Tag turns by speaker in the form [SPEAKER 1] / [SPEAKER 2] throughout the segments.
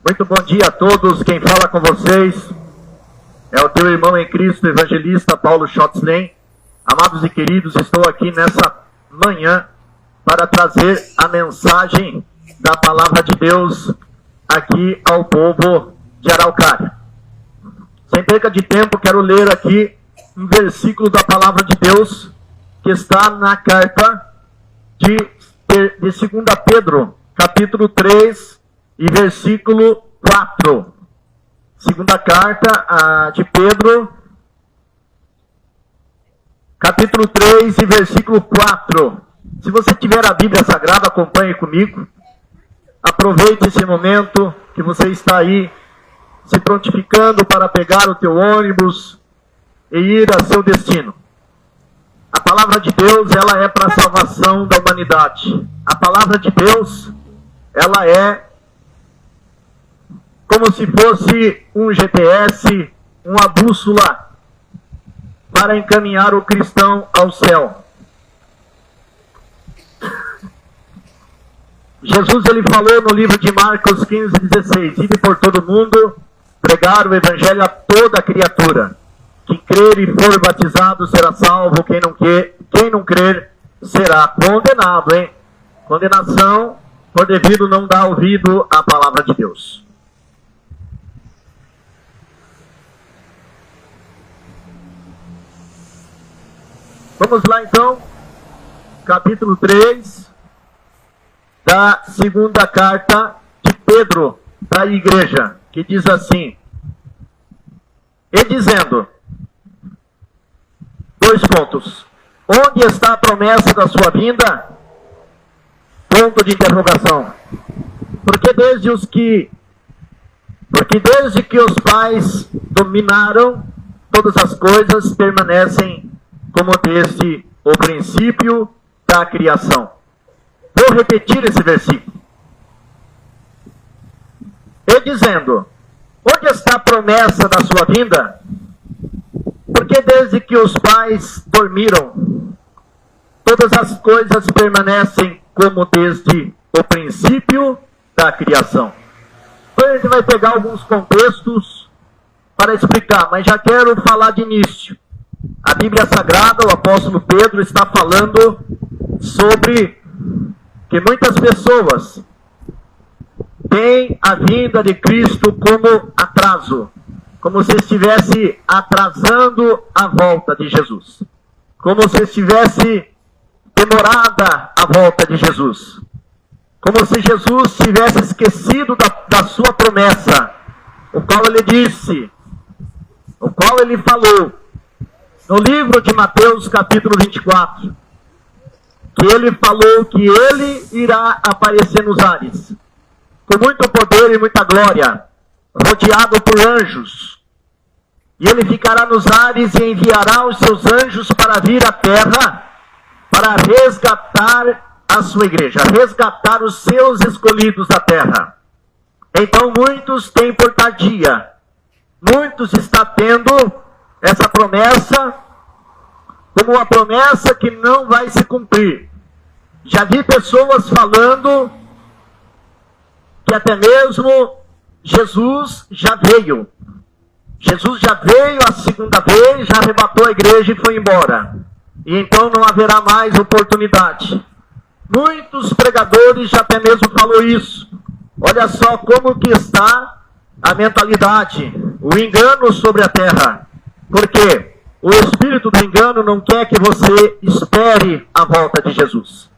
[SPEAKER 1] Muito bom dia a todos. Quem fala com vocês é o teu irmão em Cristo, evangelista Paulo Schotzlen. Amados e queridos, estou aqui nessa manhã para trazer a mensagem da palavra de Deus aqui ao povo de Araucária. Sem perca de tempo, quero ler aqui um versículo da palavra de Deus que está na carta de 2 Pedro, capítulo 3 e versículo 4. Segunda carta de Pedro, capítulo 3 e versículo 4. Se você tiver a Bíblia Sagrada, acompanhe comigo. Aproveite esse momento que você está aí se prontificando para pegar o teu ônibus e ir a seu destino. A palavra de Deus, ela é para a salvação da humanidade. A palavra de Deus, ela é como se fosse um GPS, uma bússola para encaminhar o cristão ao céu. Jesus, ele falou no livro de Marcos 15:16, ide por todo mundo, pregar o evangelho a toda criatura. Quem crer e for batizado será salvo, quem não crer será condenado, hein? Condenação por devido não dar ouvido à palavra de Deus. Vamos lá então, capítulo 3 da segunda carta de Pedro para a igreja, que diz assim, e dizendo, 2 pontos, onde está a promessa da sua vinda? Ponto de interrogação. Porque desde que os pais dominaram, todas as coisas permanecem como desde o princípio da criação. Vou repetir esse versículo. E dizendo, onde está a promessa da sua vinda? Porque desde que os pais dormiram, todas as coisas permanecem como desde o princípio da criação. Então a gente vai pegar alguns contextos para explicar, mas já quero falar de início. A Bíblia Sagrada, o apóstolo Pedro está falando sobre que muitas pessoas têm a vinda de Cristo como atraso, como se estivesse atrasando a volta de Jesus, como se estivesse demorada a volta de Jesus, como se Jesus tivesse esquecido da sua promessa, o qual ele disse, o qual ele falou, no livro de Mateus, capítulo 24, que ele falou que ele irá aparecer nos ares, com muito poder e muita glória, rodeado por anjos. E ele ficará nos ares e enviará os seus anjos para vir à terra, para resgatar a sua igreja, resgatar os seus escolhidos da terra. Então muitos têm por tardia, muitos estão tendo essa promessa como uma promessa que não vai se cumprir. Já vi pessoas falando que até mesmo Jesus já veio. Jesus já veio a segunda vez, já arrebatou a igreja e foi embora. E então não haverá mais oportunidade. Muitos pregadores já até mesmo falou isso. Olha só como que está a mentalidade, o engano sobre a terra. Por quê? O espírito do engano não quer que você espere a volta de Jesus.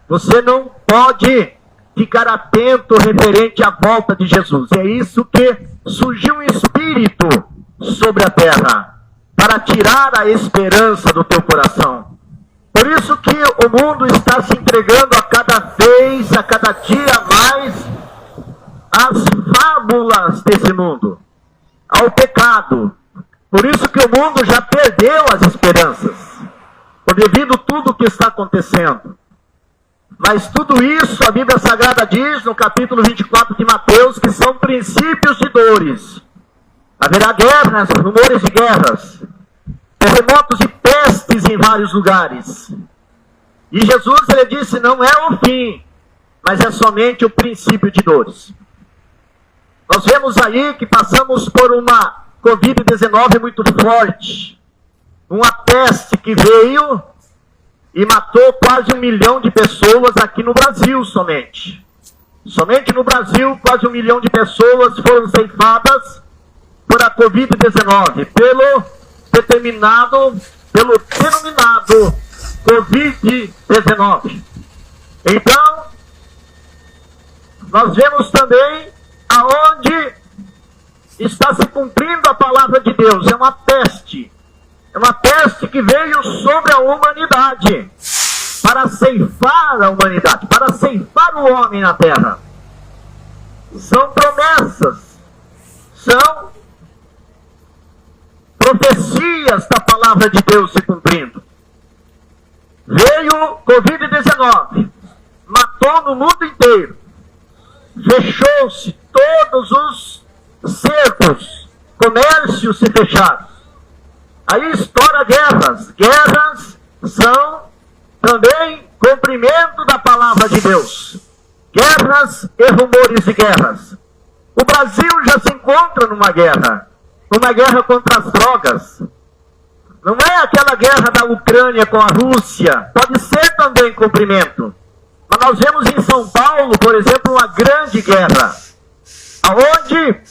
[SPEAKER 1] Você não pode ficar atento referente à volta de Jesus. É isso que surgiu um espírito sobre a terra, para tirar a esperança do teu coração. Por isso que o mundo está se entregando a cada dia mais, às fábulas desse mundo, ao pecado. Por isso que o mundo já perdeu as esperanças, devido a tudo o que está acontecendo. Mas tudo isso, a Bíblia Sagrada diz, no capítulo 24 de Mateus, que são princípios de dores. Haverá guerras, rumores de guerras, terremotos e pestes em vários lugares. E Jesus, ele disse, não é o fim, mas é somente o princípio de dores. Nós Nós vemos aí que passamos por uma Covid-19 muito forte. Uma peste que veio e matou quase 1 milhão de pessoas aqui no Brasil somente. Somente no Brasil, quase 1 milhão de pessoas foram ceifadas por a Covid-19, pelo denominado Covid-19. Então, nós vemos também aonde está se cumprindo a palavra de Deus. É uma peste. É uma peste que veio sobre a humanidade para ceifar a humanidade, para ceifar o homem na terra. São promessas, são profecias da palavra de Deus se cumprindo. Veio Covid-19, matou no mundo inteiro, fechou-se todos os cercos, comércios se fecharam. Aí estoura guerras. Guerras são também cumprimento da palavra de Deus. Guerras e rumores de guerras. O Brasil já se encontra numa guerra contra as drogas. Não é aquela guerra da Ucrânia com a Rússia, pode ser também cumprimento. Mas nós vemos em São Paulo, por exemplo, uma grande guerra, onde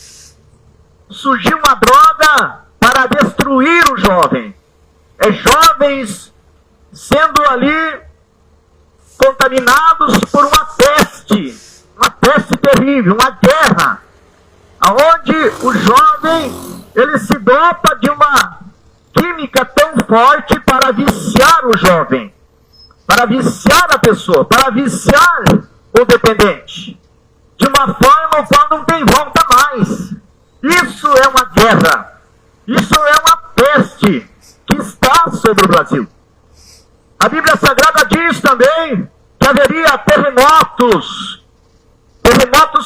[SPEAKER 1] surgiu uma droga para destruir o jovem. Jovens sendo ali contaminados por uma peste terrível, uma guerra, onde o jovem ele se dota de uma química tão forte para viciar o jovem, para viciar a pessoa, para viciar o dependente, de uma forma qual não tem volta mais. Isso é uma guerra, isso é uma peste que está sobre o Brasil. A Bíblia Sagrada diz também que haveria terremotos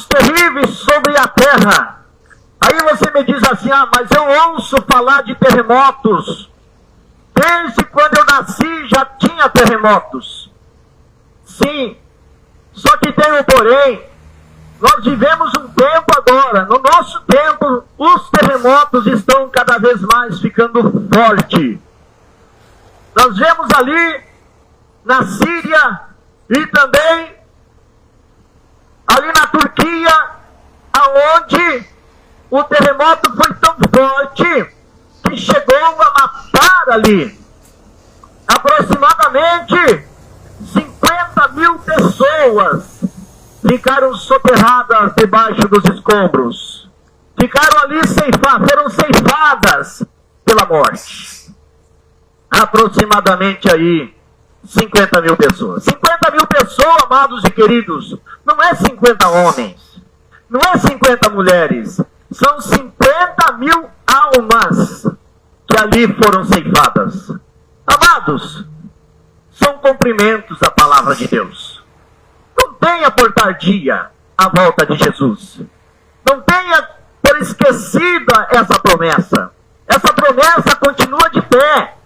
[SPEAKER 1] terríveis sobre a terra. Aí você me diz assim, mas eu ouço falar de terremotos. Desde quando eu nasci já tinha terremotos. Sim, só que tem um porém. Nós vivemos um tempo agora, no nosso tempo, os terremotos estão cada vez mais ficando fortes. Nós vemos ali na Síria e também ali na Turquia, aonde o terremoto foi tão forte que chegou a matar ali aproximadamente 50 mil pessoas. Ficaram soterradas debaixo dos escombros. Ficaram ali foram ceifadas pela morte. Aproximadamente aí 50 mil pessoas. 50 mil pessoas, amados e queridos, não é 50 homens, não é 50 mulheres, são 50 mil almas que ali foram ceifadas. Amados, são cumprimentos da palavra de Deus. Não tenha por tardia a volta de Jesus. Não tenha por esquecida essa promessa. Essa promessa continua de pé.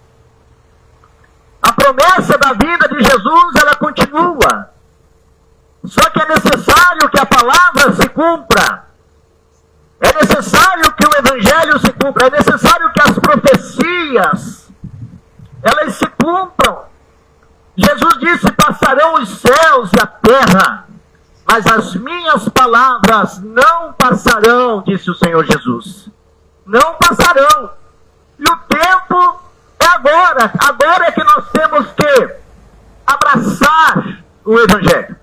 [SPEAKER 1] A promessa da vida de Jesus, ela continua. Só que é necessário que a palavra se cumpra. É necessário que o evangelho se cumpra. É necessário que as profecias, elas se cumpram. Jesus disse, passarão os céus e a terra, mas as minhas palavras não passarão, disse o Senhor Jesus. Não passarão. E o tempo é agora. Agora é que nós temos que abraçar o evangelho.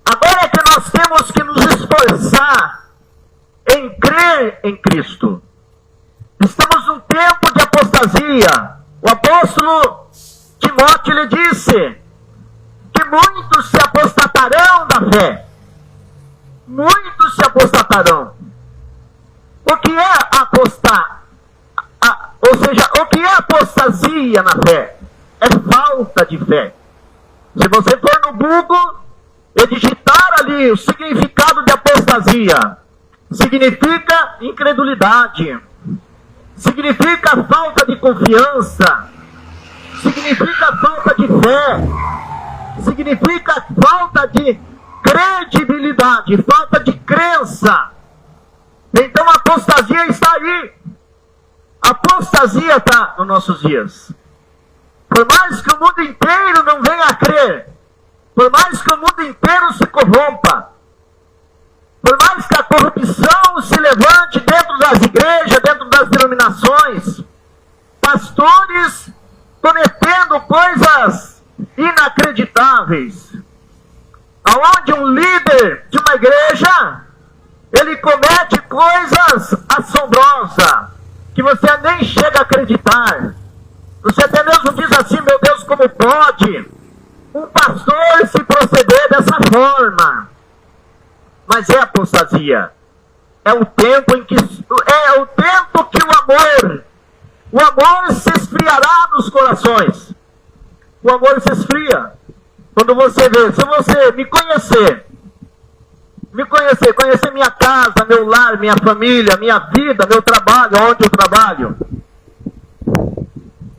[SPEAKER 1] Agora é que nós temos que nos esforçar em crer em Cristo. Estamos num tempo de apostasia. O apóstolo Timóteo lhe disse que muitos se apostatarão da fé. Muitos se apostatarão. O que é apostar? Ou seja, o que é apostasia na fé? É falta de fé. Se você for no Google e digitar ali o significado de apostasia, significa incredulidade, significa falta de confiança, significa falta de fé, significa falta de credibilidade, falta de crença. Então a apostasia está aí. A apostasia está nos nossos dias. Por mais que o mundo inteiro não venha a crer, por mais que o mundo inteiro se corrompa, por mais que a corrupção se levante dentro das igrejas, dentro das denominações, pastores cometendo coisas inacreditáveis, aonde um líder de uma igreja, ele comete coisas assombrosas, que você nem chega a acreditar. Você até mesmo diz assim: meu Deus, como pode um pastor se proceder dessa forma? Mas é apostasia. É o tempo em que o amor se esfriará nos corações. O amor se esfria. Quando você vê, se você me conhecer minha casa, meu lar, minha família, minha vida, meu trabalho, onde eu trabalho,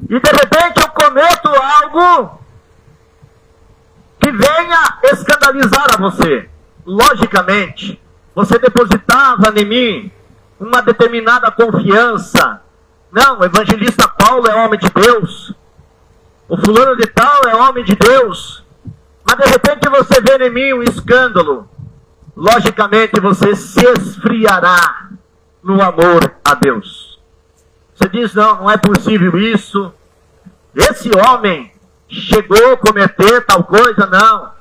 [SPEAKER 1] e de repente eu cometo algo que venha escandalizar a você, logicamente, você depositava em mim uma determinada confiança. Não, o evangelista Paulo é homem de Deus, o fulano de tal é homem de Deus, mas de repente você vê em mim um escândalo. Logicamente você se esfriará no amor a Deus. Você diz: não é possível isso. Esse homem chegou a cometer tal coisa. Não.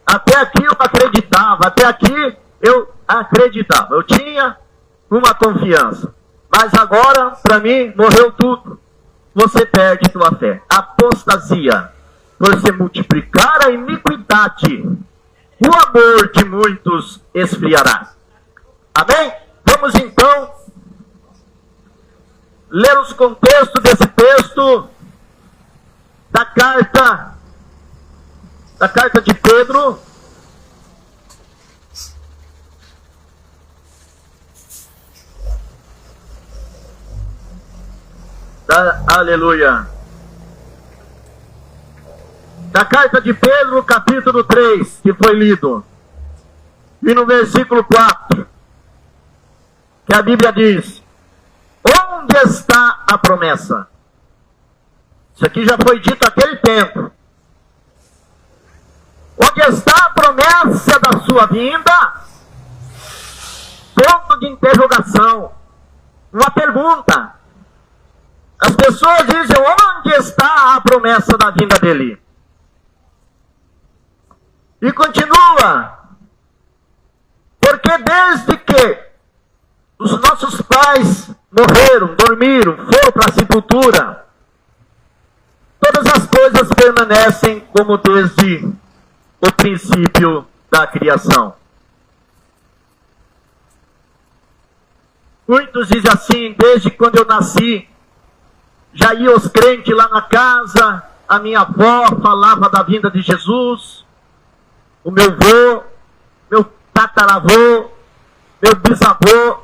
[SPEAKER 1] Até aqui eu acreditava. Até aqui eu acreditava. Eu tinha uma confiança. Mas agora, para mim, morreu tudo. Você perde tua fé. Apostasia. Por se multiplicar a iniquidade, o amor de muitos esfriará. Amém? Vamos então ler os contextos desse texto da carta de Pedro. Aleluia. Da carta de Pedro, capítulo 3, que foi lido. E no versículo 4, que a Bíblia diz: onde está a promessa? Isso aqui já foi dito naquele tempo. Onde está a promessa da sua vinda? Ponto de interrogação. Uma pergunta. As pessoas dizem: onde está a promessa da vinda dele? E continua: porque desde que os nossos pais morreram, dormiram, foram para a sepultura, todas as coisas permanecem como desde o princípio da criação. Muitos dizem assim: desde quando eu nasci, já iam os crentes lá na casa, a minha avó falava da vinda de Jesus, o meu avô, meu tataravô, meu bisavô,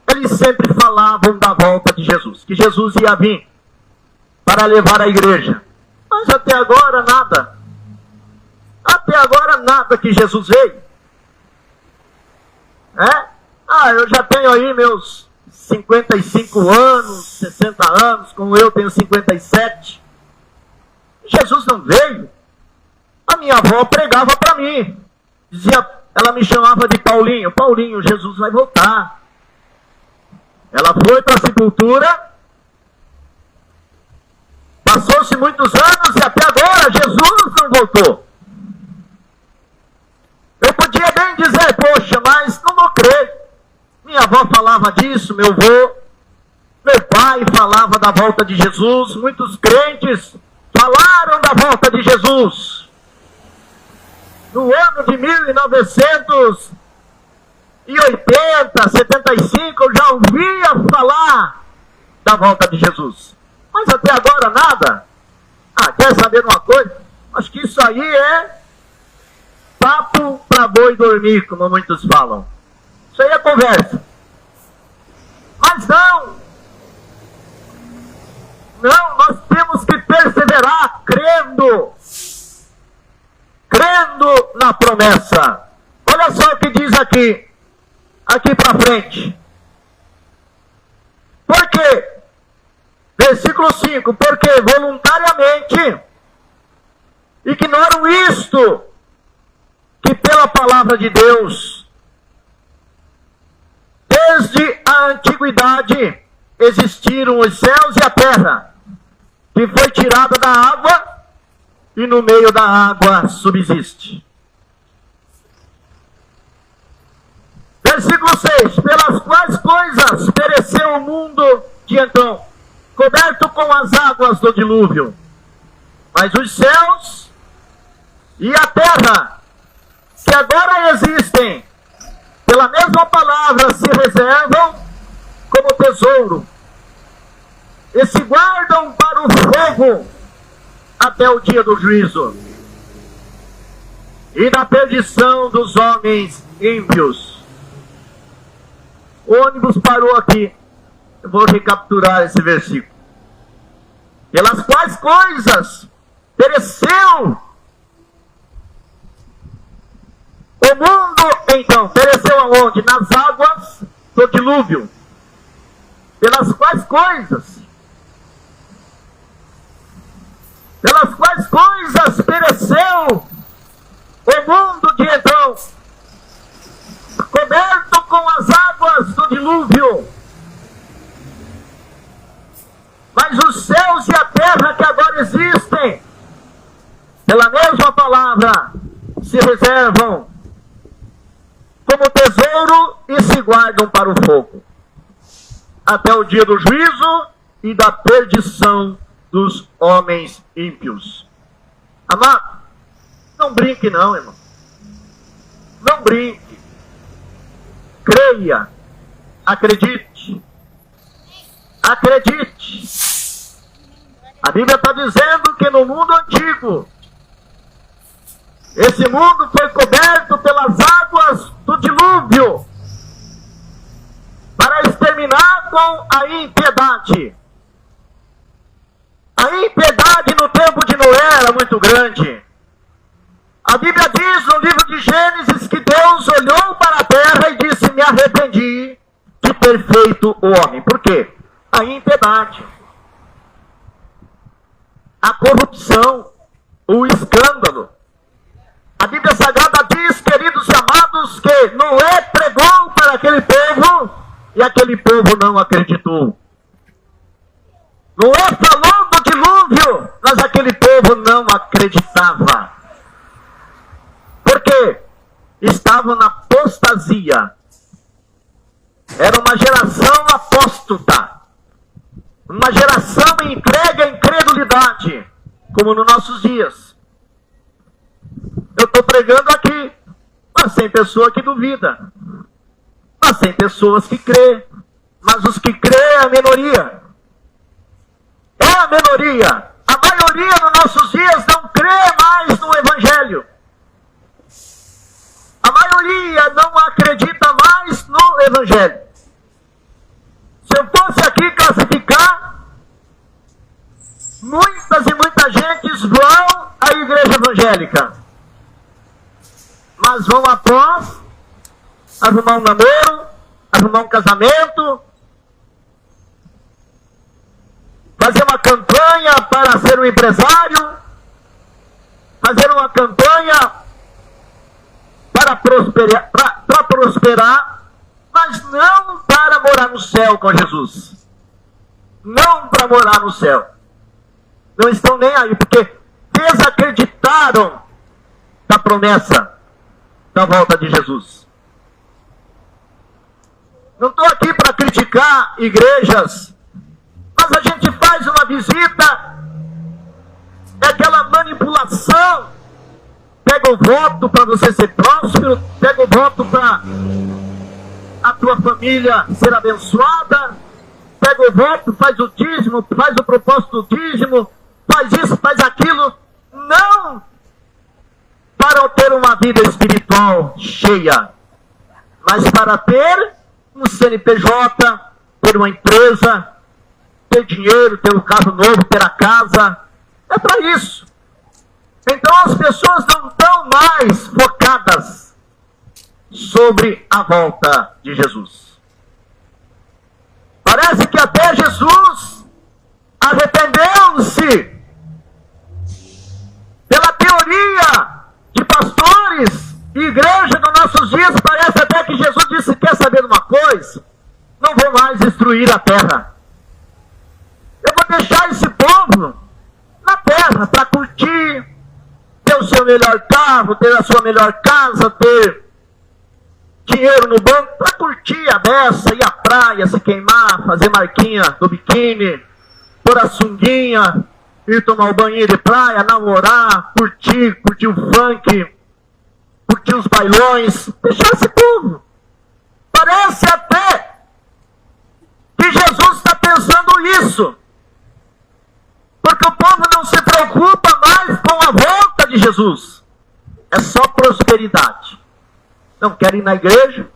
[SPEAKER 1] eles sempre falavam da volta de Jesus, que Jesus ia vir para levar a igreja. Mas até agora nada. Até agora nada que Jesus veio. Eu já tenho aí meus 55 anos, 60 anos, como eu tenho 57. Jesus não veio. A minha avó pregava para mim. Dizia, ela me chamava de Paulinho. Paulinho, Jesus vai voltar. Ela foi para a sepultura. Passou-se muitos anos e até agora Jesus não voltou. Eu podia bem dizer: poxa, mas não vou crer. Minha avó falava disso, meu avô, meu pai falava da volta de Jesus. Muitos crentes falaram da volta de Jesus. No ano de 1980, 75, eu já ouvia falar da volta de Jesus. Mas até agora nada. Quer saber uma coisa? Acho que isso aí é papo para boi dormir, como muitos falam. Isso aí é conversa. Mas não, nós temos que perseverar crendo na promessa. Olha só o que diz aqui para frente. Porque, versículo 5, porque voluntariamente ignoram isto, que pela palavra de Deus, desde a antiguidade, existiram os céus e a terra, que foi tirada da água, e no meio da água subsiste. Versículo 6, pelas quais coisas pereceu o mundo de então, coberto com as águas do dilúvio. Mas os céus e a terra, que agora existem, pela mesma palavra se reservam como tesouro, e se guardam para o fogo até o dia do juízo e da perdição dos homens ímpios. O ônibus parou aqui. Eu vou recapturar esse versículo. Pelas quais coisas pereceu o mundo, então, pereceu aonde? Nas águas do dilúvio. Pelas quais coisas? Pelas quais coisas pereceu o mundo de então, coberto com as águas do dilúvio. Mas os céus e a terra que agora existem, pela mesma palavra, se reservam como tesouro e se guardam para o fogo, até o dia do juízo e da perdição dos homens ímpios. Amado, não brinque não, irmão. Não brinque. Creia. Acredite. Acredite. A Bíblia está dizendo que no mundo antigo, esse mundo foi coberto pelas águas do dilúvio para exterminar com a impiedade. A impiedade no tempo de Noé era muito grande. A Bíblia diz no livro de Gênesis que Deus olhou para a terra e disse: me arrependi de ter feito o homem. Por quê? A impiedade, a corrupção, o escândalo. A Bíblia Sagrada diz, queridos e amados, que Noé pregou para aquele povo e aquele povo não acreditou. Noé falou do dilúvio, mas aquele povo não acreditava. Porque estavam na apostasia. Era uma geração apóstata. Uma geração entregue à incredulidade, como nos nossos dias. Eu estou pregando aqui, mas tem pessoa que duvida. Mas tem pessoas que crê. Mas os que crê é a minoria. É a minoria. A maioria nos nossos dias não crê mais no Evangelho. A maioria não acredita mais no Evangelho. Se eu fosse aqui classificar, muitas e muita gente vão à igreja evangélica, mas vão após arrumar um namoro, arrumar um casamento, fazer uma campanha para ser um empresário, fazer uma campanha para prosperar, mas não para morar no céu com Jesus. Não para morar no céu. Não estão nem aí, porque desacreditaram da promessa da volta de Jesus. Não estou aqui para criticar igrejas, mas a gente faz uma visita, é aquela manipulação. Pega o voto para você ser próspero, pega o voto para a tua família ser abençoada, pega o voto, faz o dízimo, faz o propósito do dízimo, faz isso, faz aquilo. Não para ter uma vida espiritual cheia, mas para ter um CNPJ, ter uma empresa, ter dinheiro, ter um carro novo, ter a casa. É para isso. Então as pessoas não estão mais focadas sobre a volta de Jesus. Parece que até Jesus guiando-se pela teoria de pastores e igreja dos nossos dias, parece até que Jesus disse: quer saber de uma coisa? Não vou mais destruir a terra. Eu vou deixar esse povo na terra para curtir, ter o seu melhor carro, ter a sua melhor casa, ter dinheiro no banco, para curtir a beça, ir à praia, se queimar, fazer marquinha do biquíni, pôr a sunguinha, ir tomar um banho de praia, namorar, curtir o funk, curtir os bailões, deixar esse povo. Parece até que Jesus está pensando isso, porque o povo não se preocupa mais com a volta de Jesus. É só prosperidade. Não quer ir na igreja,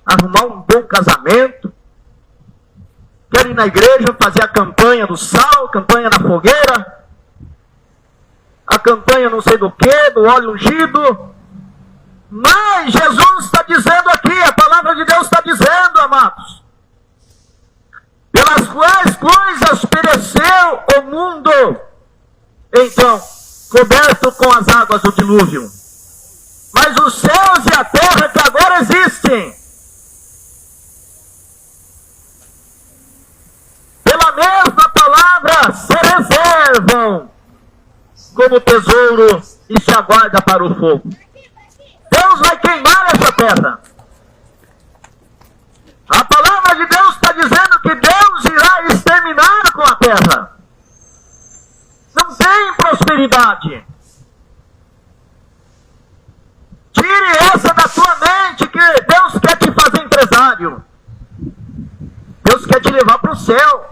[SPEAKER 1] arrumar um bom casamento, quer ir na igreja fazer a campanha do sal, campanha na fogueira, a campanha não sei do que, do óleo ungido. Mas Jesus está dizendo aqui, a palavra de Deus está dizendo, amados, pelas quais coisas pereceu o mundo, então, coberto com as águas do dilúvio. Mas os céus e a terra que agora existem, pela mesma palavra, se reservam como tesouro e se aguarda para o fogo. Deus vai queimar essa terra. A palavra de Deus está dizendo que Deus irá exterminar com a terra. Não tem prosperidade. Tire essa da tua mente, que Deus quer te fazer empresário. Deus quer te levar para o céu.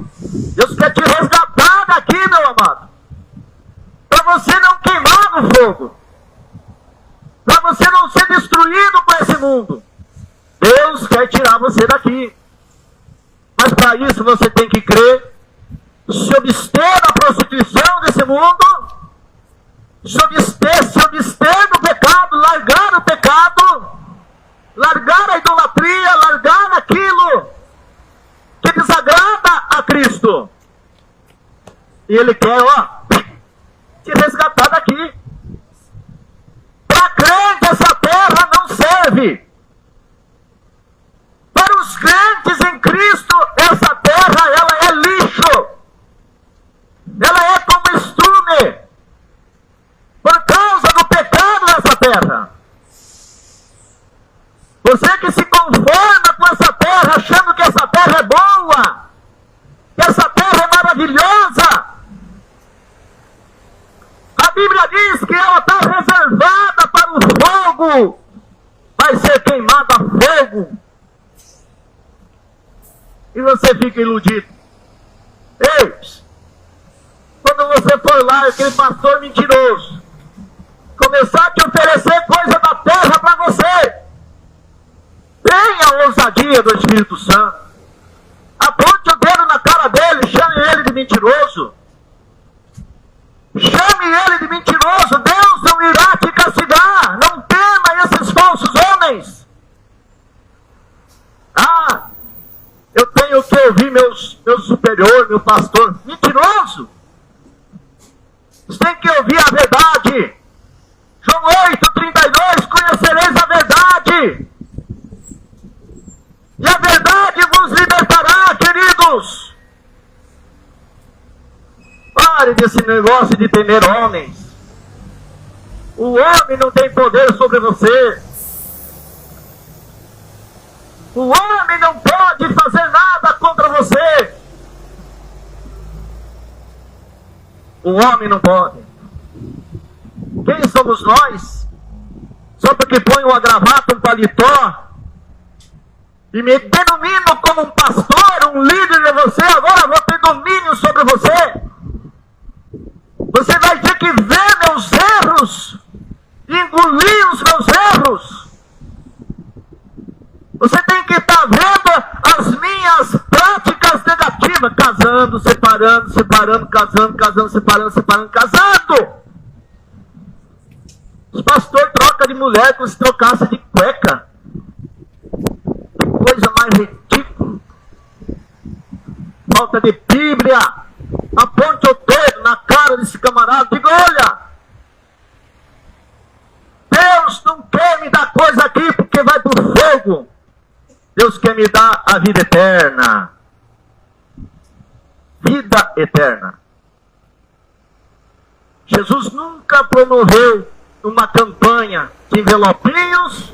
[SPEAKER 1] Deus quer te resgatar daqui, meu amado. Para você não queimar no fogo. Para você não ser destruído com esse mundo. Deus quer tirar você daqui. Mas para isso você tem que crer, se abster da prostituição desse mundo, se abster do pecado, largar o pecado, largar a idolatria, largar aquilo que desagrada a Cristo. E Ele quer, te resgatar daqui. Para crente essa terra não serve. Para os crentes em Cristo, essa terra, ela é lixo. Ela é como estrume. Por causa do pecado nessa terra. Você que se conforma com essa terra, achando que essa terra é boa, que essa terra é maravilhosa. A Bíblia diz que ela está reservada para o fogo. Vai ser queimada a fogo. E você fica iludido. Ei, quando você for lá, aquele pastor mentiroso começar a te oferecer coisa da terra para você, tenha a ousadia do Espírito Santo. Aponte o dedo na cara dele, chame ele de mentiroso. Chame ele de mentiroso. Deus não irá te castigar. Não tema esses falsos homens. Eu tenho que ouvir meu superior, meu pastor. Mentiroso. Você tem que ouvir a verdade. João 8:32, conhecereis a verdade. E a verdade vos libertará, queridos. Pare desse negócio de temer homens. O homem não tem poder sobre você. O homem não pode fazer nada contra você. O homem não pode. Quem somos nós? Só porque põe uma gravata, um paletó, e me denomino como um pastor, um líder de você, agora vou ter domínio sobre você. Você vai ter que ver meus erros, engolir os meus erros. Você tem que estar vendo as minhas práticas negativas, casando, separando, casando, separando, casando. Os pastores trocam de mulher como se trocasse de cueca. Que coisa mais ridícula. Falta de Bíblia. Aponte o dedo esse camarada, diga, olha, Deus não quer me dar coisa aqui porque vai para o fogo. Deus quer me dar a vida eterna. Vida eterna. Jesus nunca promoveu uma campanha de envelopinhos,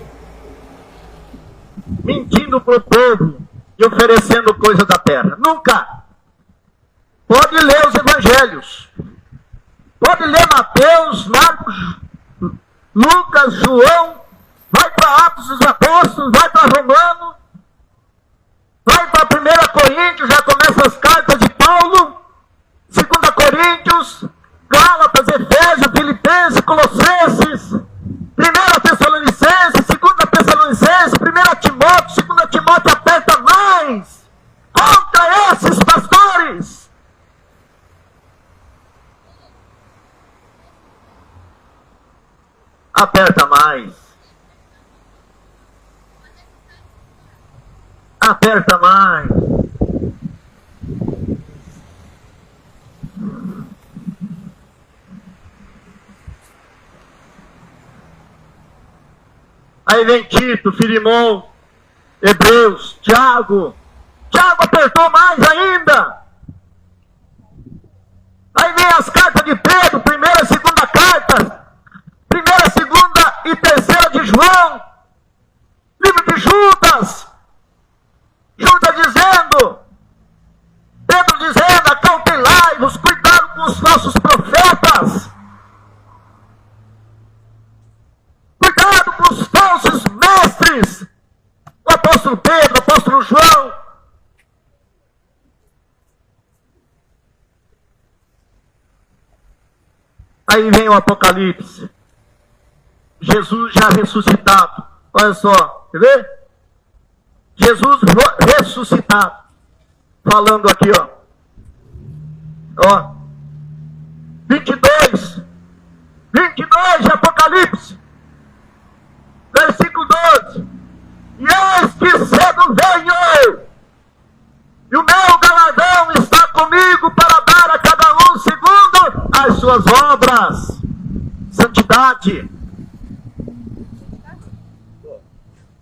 [SPEAKER 1] mentindo para o povo e oferecendo coisa da terra. Nunca. Pode ler os evangelhos. Pode ler Mateus, Marcos, Lucas, João. Vai para Atos dos Apóstolos, vai para Romano. Vai para 1 Coríntios, já começa as cartas de Paulo. 2 Coríntios, Gálatas, Efésios, Filipenses, Colossenses. 1 Tessalonicenses, 2 Tessalonicenses, 1 Timóteo, 2 Timóteo aperta mais contra esses pastores. Aperta mais. Aperta mais. Aí vem Tito, Filemão, Hebreus, Tiago. Tiago apertou mais ainda. Aí vem as cartas de Pedro, 1ª e 2ª cartas. 1ª, 2ª e 3ª de João. Livro de Judas. Judas dizendo, Pedro dizendo, acautelai-vos, cuidado com os falsos profetas. Cuidado com os falsos mestres. O apóstolo Pedro, o apóstolo João. Aí vem o Apocalipse. Jesus já ressuscitado. Olha só, quer ver? Jesus ressuscitado. Falando aqui, ó. Ó. 22 de Apocalipse. Versículo 12. E eis que cedo venho. E o meu galardão está comigo para dar a cada um segundo as suas obras. Santidade.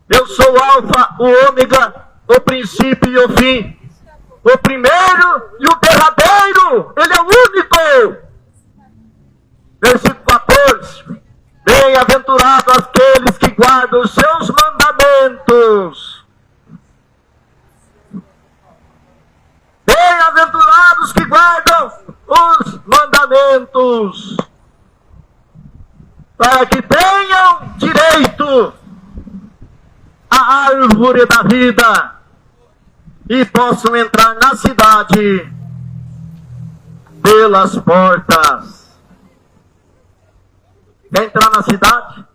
[SPEAKER 1] Eu sou o Alfa, o Ômega, o princípio e o fim. O primeiro e o derradeiro. Ele é o único. Versículo 14. Bem-aventurados aqueles que guardam os seus mandamentos. Bem-aventurados que guardam os mandamentos, para que tenham direito à árvore da vida e possam entrar na cidade pelas portas. Quer entrar na cidade?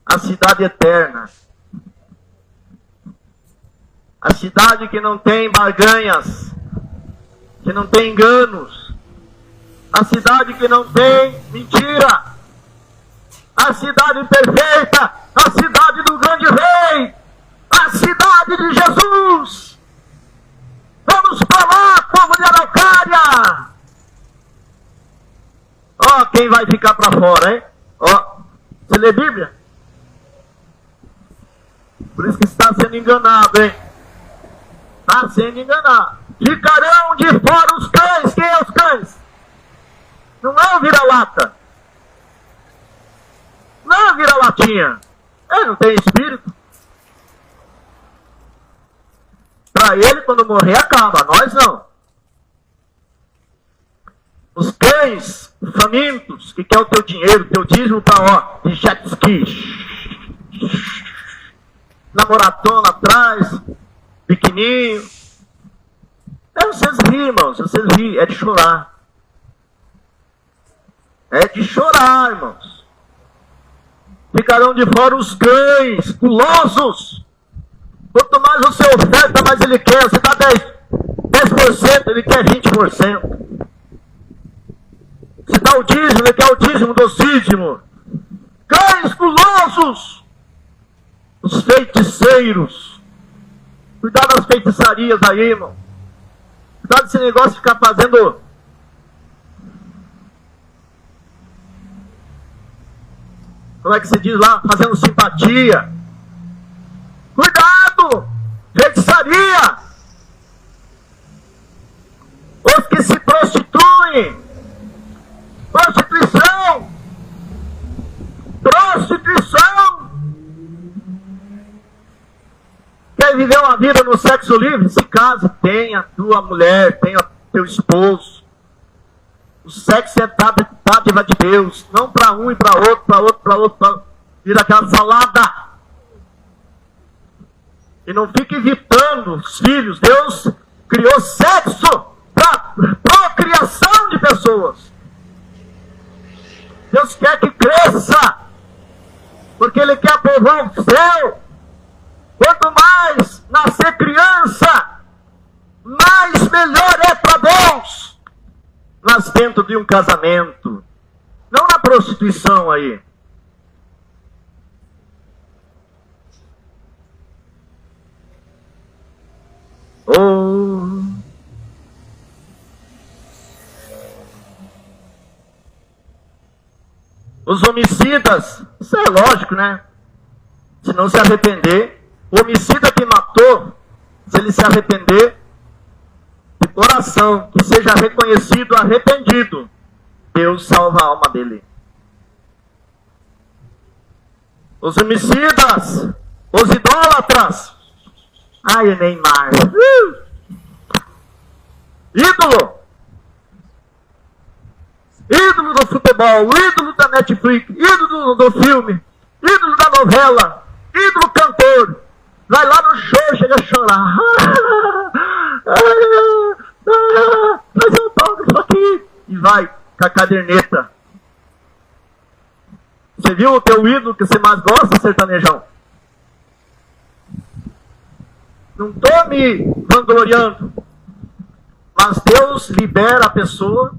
[SPEAKER 1] A cidade eterna. A cidade que não tem barganhas, que não tem enganos. A cidade que não tem mentira. A cidade perfeita. A cidade do grande rei. A cidade de Jesus. Vamos falar, povo de Araucária. Ó, quem vai ficar para fora, hein? Ó, você lê Bíblia? Por isso que está sendo enganado, hein? Está sendo enganado. Ficarão de fora os cães. Quem é os cães? Não é o vira-lata. Não é o vira-latinha. Ele não tem espírito. Para ele, quando morrer, acaba. Nós não. Os cães famintos, que quer o teu dinheiro, teu dízimo, tá, ó, de jet ski. Na maratona atrás, pequenininho. Vocês riem, irmãos, vocês riem, é de chorar. É de chorar, irmãos. Ficarão de fora os cães, gulosos. Quanto mais você oferta, mais ele quer. Você dá 10%, ele quer 20%. Você dá o dízimo, ele quer o dízimo do dízimo. Cães gulosos. Os feiticeiros. Cuidado das feitiçarias aí, irmão. Cuidado desse negócio de ficar fazendo como é que se diz lá, fazendo simpatia. Cuidado! Feitiçaria! Os que se prostituem, prostituição, quer viver uma vida no sexo livre? Se case, tenha tua mulher, tenha teu esposo. O sexo é dádiva de Deus, não para um e para outro, vira aquela salada. E não fique evitando os filhos. Deus criou sexo para procriação de pessoas. Deus quer que cresça, porque Ele quer povoar o céu. Quanto mais nascer criança, mais melhor é para Deus. Mas dentro de um casamento, não na prostituição aí. Oh. Os homicidas, isso é lógico, né? Se não se arrepender, o homicida que matou, se ele se arrepender, de coração, que seja reconhecido, arrependido, Deus salva a alma dele. Os homicidas, os idólatras, ai, Neymar, ídolo do futebol, ídolo da Netflix, ídolo do filme, ídolo da novela, ídolo cantor, vai lá no show, chega a chorar, faz um autógrafo aqui, e vai com a caderneta. Você viu o teu ídolo que você mais gosta, sertanejão? Não estou me vangloriando, mas Deus libera a pessoa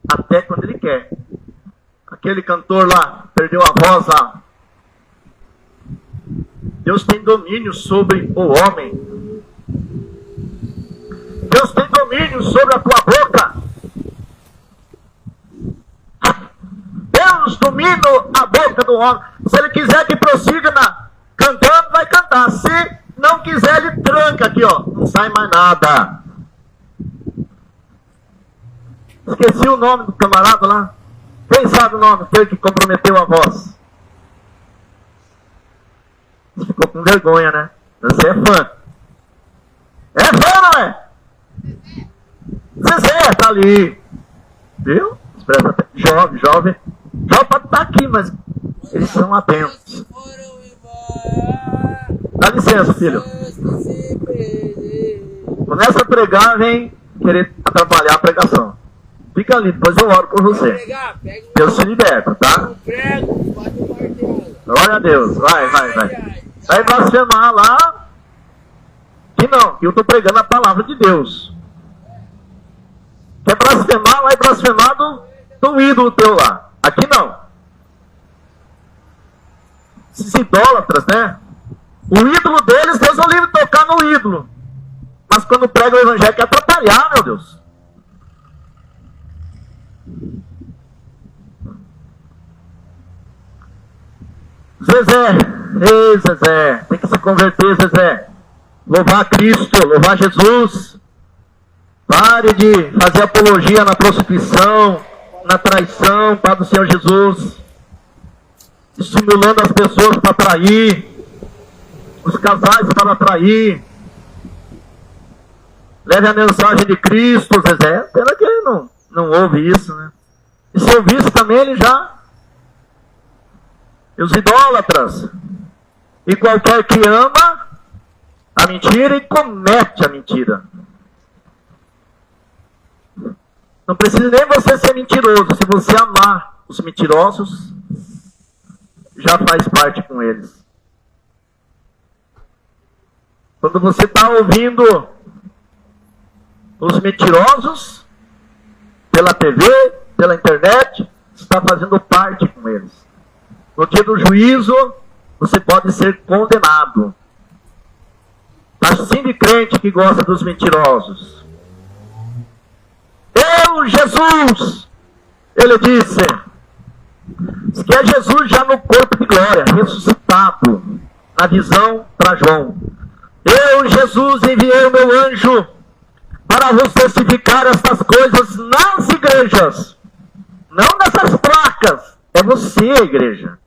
[SPEAKER 1] até quando Ele quer. Aquele cantor lá, perdeu a voz lá. Deus tem domínio sobre o homem. Deus tem domínio sobre a tua boca. Deus domina a boca do homem. Se Ele quiser que prossiga cantando, vai cantar. Se não quiser, Ele tranca aqui, ó. Não sai mais nada. Esqueci o nome do camarada lá. Quem sabe o nome? Foi que comprometeu a voz. Você ficou com vergonha, né? Você é fã. É fã, não é? Zezé, tá ali. Viu? Jovem. Jovem pode estar aqui, mas eles são atentos. Dá licença, filho. Começa a pregar, vem querer atrapalhar a pregação. Fica ali, depois eu oro por você. Deus te liberta, tá? Glória a Deus. Vai. Vai blasfemar lá. Que não, que eu estou pregando a palavra de Deus. Quer blasfemar, vai blasfemar do ídolo teu lá. Aqui não. Esses idólatras, né? O ídolo deles, Deus é livre de tocar no ídolo. Mas quando prega o evangelho quer atrapalhar, meu Deus. Zezé, ei Zezé, tem que se converter, Zezé. Louvar a Cristo, louvar Jesus. Pare de fazer apologia na prostituição, na traição, Pai do Senhor Jesus. Estimulando as pessoas para trair, os casais para trair. Leve a mensagem de Cristo, Zezé. Pena que ele não ouve isso, né? E se ouvisse também, ele já... E os idólatras. E qualquer que ama a mentira e comete a mentira. Não precisa nem você ser mentiroso. Se você amar os mentirosos, já faz parte com eles. Quando você está ouvindo os mentirosos pela TV, pela internet, você está fazendo parte com eles. No dia do juízo, você pode ser condenado. Assim de crente que gosta dos mentirosos. Eu, Jesus, ele disse, Diz que é Jesus já no corpo de glória, ressuscitado, na visão para João. Eu, Jesus, enviei o meu anjo para vos testificar estas coisas nas igrejas. Não nessas placas. É você, igreja.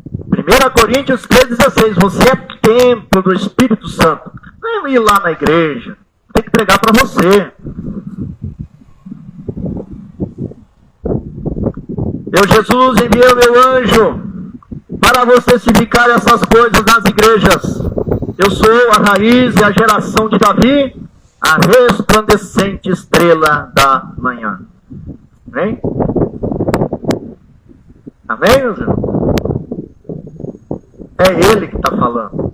[SPEAKER 1] 1 Coríntios 3,16. Você é templo do Espírito Santo. Não é ir lá na igreja. Tem que pregar para você. Eu, Jesus, enviei o meu anjo para vos testificar essas coisas nas igrejas. Eu sou a raiz e a geração de Davi, a resplandecente estrela da manhã. Amém? Amém, meus irmãos? É ele que está falando.